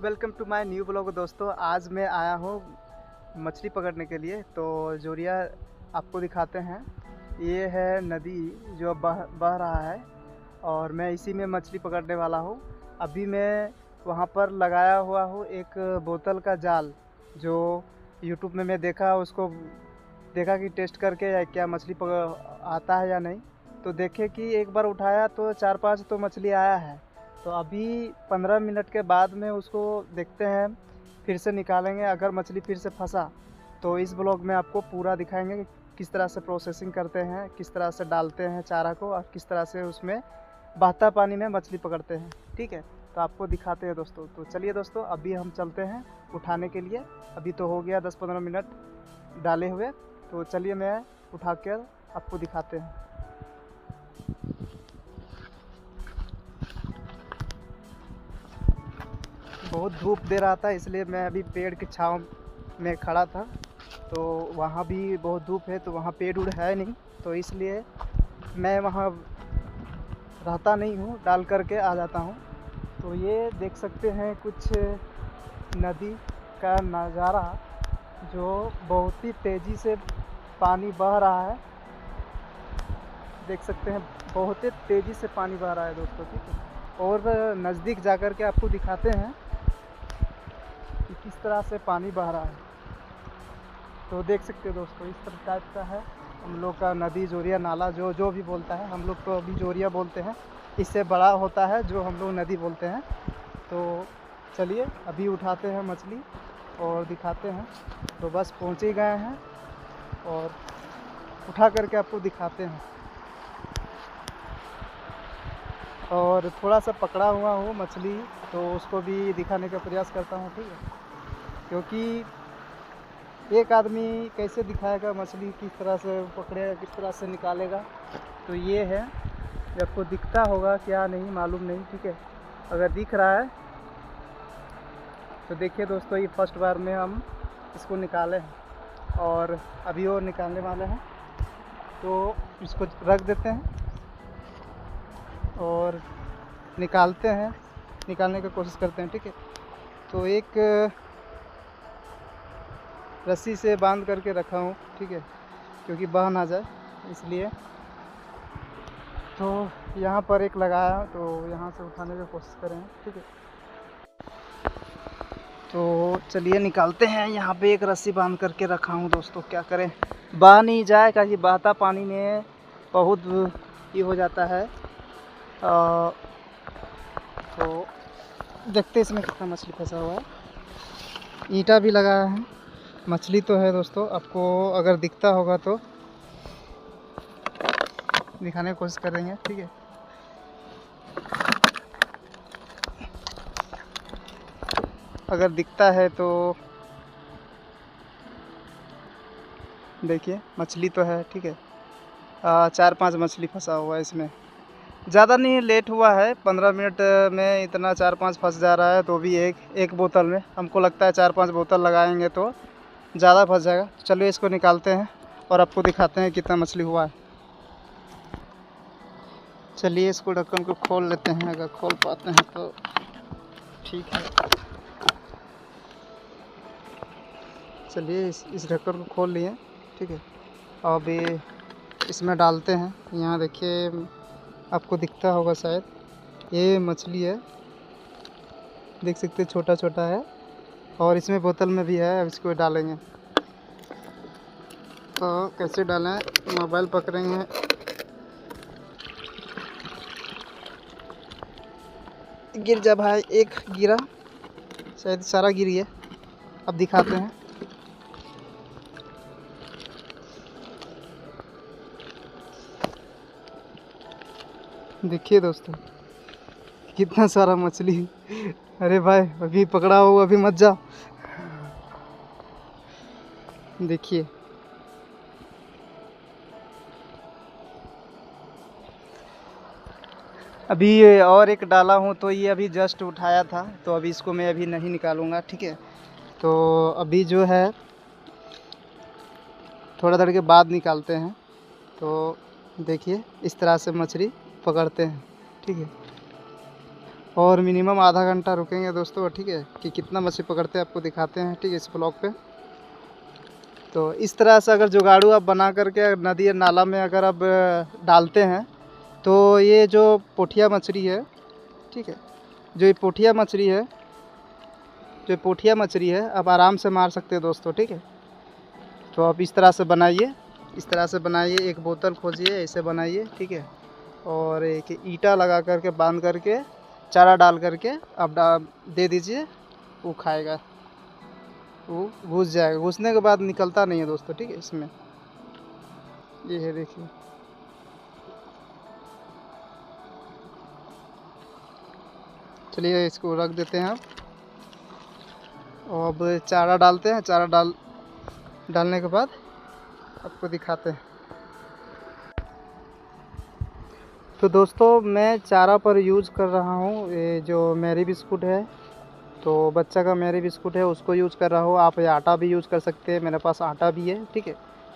Welcome to my new blog दोस्तों। आज मैं आया हूँ मछली पकड़ने के लिए। तो जोरिया आपको दिखाते हैं। ये है नदी जो बह रहा है और मैं इसी में मछली पकड़ने वाला हूँ। अभी मैं वहाँ पर लगाया हुआ हूँ एक बोतल का जाल, जो यूट्यूब में मैं देखा, उसको देखा कि टेस्ट करके क्या मछली आता है या नहीं। तो देखे कि एक बार उठाया तो 4-5 तो मछली आया है। तो अभी 15 मिनट के बाद में उसको देखते हैं, फिर से निकालेंगे। अगर मछली फिर से फंसा तो इस ब्लॉग में आपको पूरा दिखाएंगे कि किस तरह से प्रोसेसिंग करते हैं, किस तरह से डालते हैं चारा को और किस तरह से उसमें बहता पानी में मछली पकड़ते हैं। ठीक है, तो आपको दिखाते हैं दोस्तों। तो चलिए दोस्तों, अभी हम चलते हैं उठाने के लिए। अभी तो हो गया 10-15 मिनट डाले हुए। तो चलिए मैं उठा कर आपको दिखाते हैं। बहुत धूप दे रहा था, इसलिए मैं अभी पेड़ की छांव में खड़ा था। तो वहाँ भी बहुत धूप है, तो वहाँ पेड़ उड़ है नहीं, तो इसलिए मैं वहाँ रहता नहीं हूँ, डाल करके आ जाता हूँ। तो ये देख सकते हैं कुछ नदी का नज़ारा, जो बहुत ही तेज़ी से पानी बह रहा है। देख सकते हैं बहुत ही तेज़ी से पानी बह रहा है दोस्तों। ठीक है, और नज़दीक जाकर के आपको दिखाते हैं कि किस तरह से पानी बह रहा है। तो देख सकते हो दोस्तों, इस तरह टाइप का है हम लोग का नदी, जोरिया नाला, जो भी बोलता है। हम लोग तो अभी जोरिया बोलते हैं, इससे बड़ा होता है जो हम लोग नदी बोलते हैं। तो चलिए अभी उठाते हैं मछली और दिखाते हैं। तो बस पहुँच ही गए हैं और उठा करके आपको दिखाते हैं। और थोड़ा सा पकड़ा हुआ हूँ मछली, तो उसको भी दिखाने का प्रयास करता हूँ। ठीक है, क्योंकि एक आदमी कैसे दिखाएगा मछली, किस तरह से पकड़ेगा, किस तरह से निकालेगा। तो ये है, आपको दिखता होगा क्या नहीं मालूम नहीं। ठीक है, अगर दिख रहा है तो देखिए दोस्तों, ये फर्स्ट बार में हम इसको निकाले हैं और अभी और निकालने वाले हैं। तो इसको रख देते हैं और निकालते हैं, निकालने की कोशिश करते हैं। ठीक है, तो एक रस्सी से बांध करके रखा हूँ। ठीक है, क्योंकि बह ना जाए इसलिए। तो यहाँ पर एक लगाया, तो यहाँ से उठाने की कोशिश करेंगे। ठीक है, तो चलिए निकालते हैं। यहाँ पे एक रस्सी बांध करके रखा हूँ दोस्तों, क्या करें, बह नहीं जाए, क्योंकि बहता पानी में बहुत ये हो जाता है। तो देखते इसमें कितना मछली फंसा हुआ है। ईंटा भी लगाया है, मछली तो है दोस्तों। आपको अगर दिखता होगा तो दिखाने की कोशिश करेंगे। ठीक है, अगर दिखता है तो देखिए, मछली तो है। ठीक है, 4-5 मछली फंसा हुआ है इसमें। ज़्यादा नहीं लेट हुआ है, 15 मिनट में इतना 4-5 फंस जा रहा है। तो भी एक बोतल में हमको लगता है 4-5 बोतल लगाएंगे तो ज़्यादा फंस जाएगा। चलिए इसको निकालते हैं और आपको दिखाते हैं कितना मछली हुआ है। चलिए इसको ढक्कन को खोल लेते हैं, अगर खोल पाते हैं तो ठीक है। चलिए इस ढक्कन को खोल लिए। ठीक है, अब ये इसमें डालते हैं। यहाँ देखिए, आपको दिखता होगा शायद, ये मछली है, देख सकते हैं, छोटा छोटा है और इसमें बोतल में भी है। अब इसको डालेंगे। तो कैसे डालें, मोबाइल पकड़ेंगे, गिर जा भाई, एक गिरा, शायद सारा गिर गया। अब दिखाते हैं। देखिए दोस्तों, कितना सारा मछली। अरे भाई, अभी पकड़ा हो, अभी मत जाओ। देखिए, अभी ये और एक डाला हूँ, तो ये अभी जस्ट उठाया था, तो अभी इसको मैं अभी नहीं निकालूंगा। ठीक है, तो अभी जो है थोड़ा देर के बाद निकालते हैं। तो देखिए, इस तरह से मछली पकड़ते हैं। ठीक है, और मिनिमम आधा घंटा रुकेंगे दोस्तों, ठीक है, कि कितना मछली पकड़ते हैं आपको दिखाते हैं, ठीक है, इस ब्लॉग पे। तो इस तरह से अगर जुगाड़ू आप बना करके नदी या नाला में अगर आप डालते हैं तो ये जो पोठिया मछली है, ठीक है, जो ये पोठिया मछली है आप आराम से मार सकते हैं दोस्तों, ठीक है। तो आप इस तरह से बनाइए, एक बोतल खोजिए, ऐसे बनाइए, ठीक है, और एक ईंटा लगा करके बांध करके चारा डाल करके आप दे दीजिए, वो खाएगा, वो घुस जाएगा। घुसने के बाद निकलता नहीं है दोस्तों, ठीक है। इसमें ये है, देखिए, चलिए इसको रख देते हैं आप। और अब चारा डालते हैं, चारा डालने के बाद आपको दिखाते हैं। तो दोस्तों मैं चारा पर यूज़ कर रहा हूँ ये जो मैरी बिस्कुट है, तो बच्चा का मैरी बिस्कुट है उसको यूज़ कर रहा हूँ। आप आटा भी यूज़ कर सकते हैं, मेरे पास आटा भी है, ठीक है।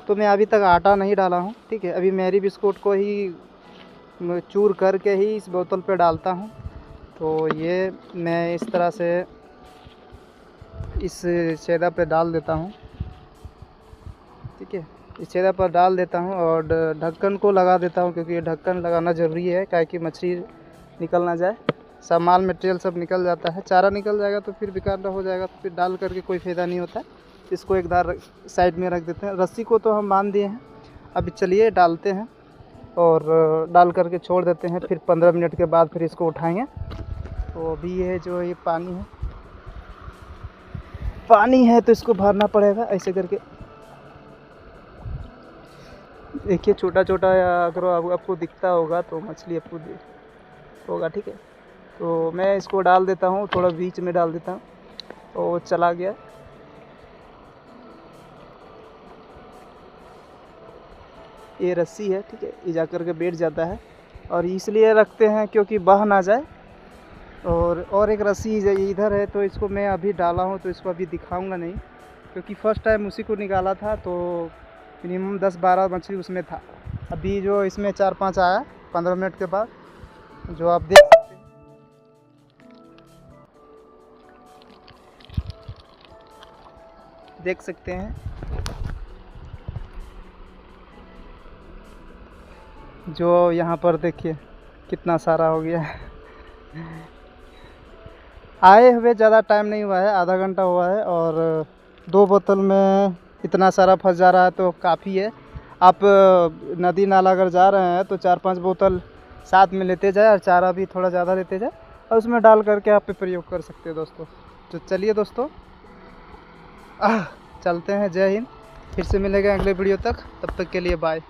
तो मैं अभी तक आटा नहीं डाला हूँ, ठीक है, अभी मैरी बिस्कुट को ही चूर करके ही इस बोतल पे डालता हूँ। तो ये मैं इस तरह से इस छेदा पे डाल देता हूँ, ठीक है, इस छेदा पर डाल देता हूँ और ढक्कन को लगा देता हूँ, क्योंकि ये ढक्कन लगाना ज़रूरी है, क्या कि मछली निकल ना जाए, सब माल मटेरियल सब निकल जाता है। चारा निकल जाएगा तो फिर बेकार हो जाएगा, तो फिर डाल करके कोई फ़ायदा नहीं होता है। इसको एक दार साइड में रख देते हैं। रस्सी को तो हम बांध दिए हैं, अभी चलिए डालते हैं और डाल करके छोड़ देते हैं। फिर 15 मिनट के बाद फिर इसको उठाएंगे। तो अभी ये जो ये पानी है तो इसको भरना पड़ेगा ऐसे करके। देखिए छोटा छोटा अगर आपको दिखता होगा तो मछली आपको होगा, ठीक है। तो मैं इसको डाल देता हूँ, थोड़ा बीच में डाल देता हूँ और चला गया। ये रस्सी है, ठीक है, ये जा कर के बैठ जाता है और इसलिए रखते हैं क्योंकि बह ना जाए। और एक रस्सी इधर है, तो इसको मैं अभी डाला हूँ तो इसको अभी दिखाऊंगा नहीं, क्योंकि फर्स्ट टाइम उसी को निकाला था तो मिनिमम 10-12 मछली उसमें था। अभी जो इसमें 4-5 आया 15 मिनट के बाद, जो आप देख सकते हैं। जो यहाँ पर देखिए कितना सारा हो गया है। आए हुए ज़्यादा टाइम नहीं हुआ है, आधा घंटा हुआ है और 2 बोतल में इतना सारा फंस जा रहा है तो काफ़ी है। आप नदी नाला अगर जा रहे हैं तो 4-5 बोतल साथ में लेते जाए और चारा भी थोड़ा ज़्यादा लेते जाए और उसमें डाल करके आप प्रयोग कर सकते हैं दोस्तों। तो चलिए दोस्तों चलते हैं। जय हिंद, फिर से मिलेंगे अगले वीडियो तक, तब तक के लिए बाय।